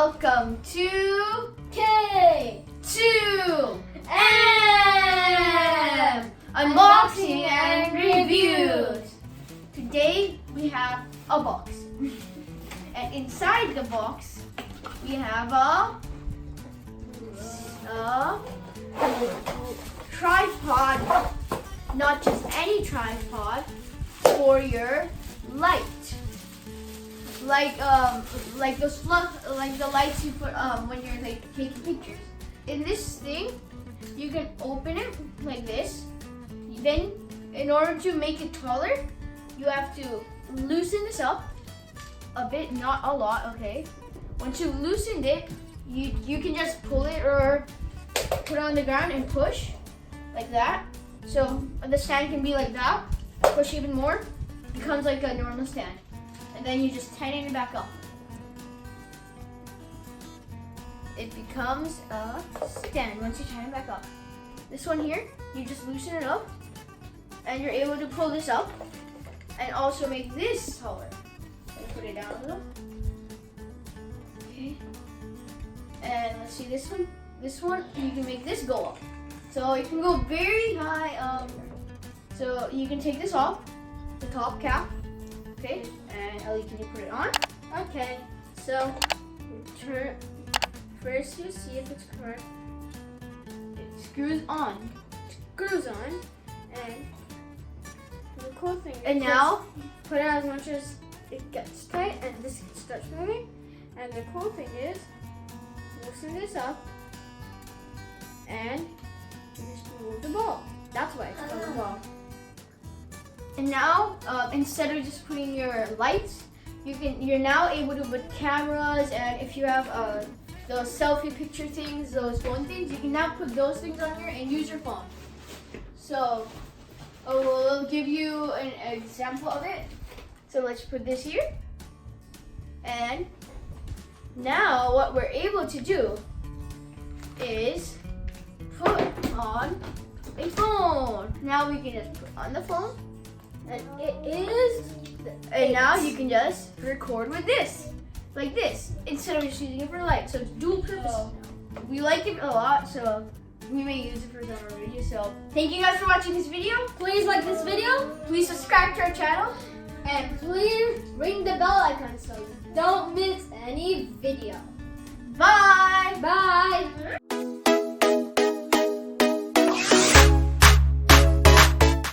welcome to K2M Unboxing and Reviews. Today we have a box, and inside the box we have a tripod, not just any tripod, for your light. Like those like the lights you put when you're like taking pictures. In this thing, you can open it like this. Then, in order to make it taller, you have to loosen this up a bit, not a lot, okay? Once you've loosened it, you can just pull it or put it on the ground and push like that. So the stand can be like that. Push even more, becomes like a normal stand. And then you just tighten it back up. It becomes a stand once you tighten it back up. This one here, you just loosen it up, and you're able to pull this up, and also make this taller. And put it down a little. Okay. And let's see this one. This one, you can make this go up. So it can go very high. So you can take this off, the top cap. Okay, and Ellie, can you put it on? Okay, so turn. First, you see if it's correct. It screws on. And the cool thing is, And now, put it as much as it gets tight, and this starts moving. And the cool thing is, loosen this up, and you just move the ball. That's why it's called a ball. And now, instead of just putting your lights, you're now able to put cameras, and if you have those selfie picture things, those phone things, you can now put those things on here and use your phone. So, we'll give you an example of it. So let's put this here. And now what we're able to do is put on a phone. Now we can just put on the phone. And now you can just record with this, like this, instead of just using it for light. So it's dual purpose. We like it a lot, so we may use it for some of our videos. So thank you guys for watching this video. Please like this video, Please subscribe to our channel. and please ring the bell icon so you don't miss any video. Bye. Bye!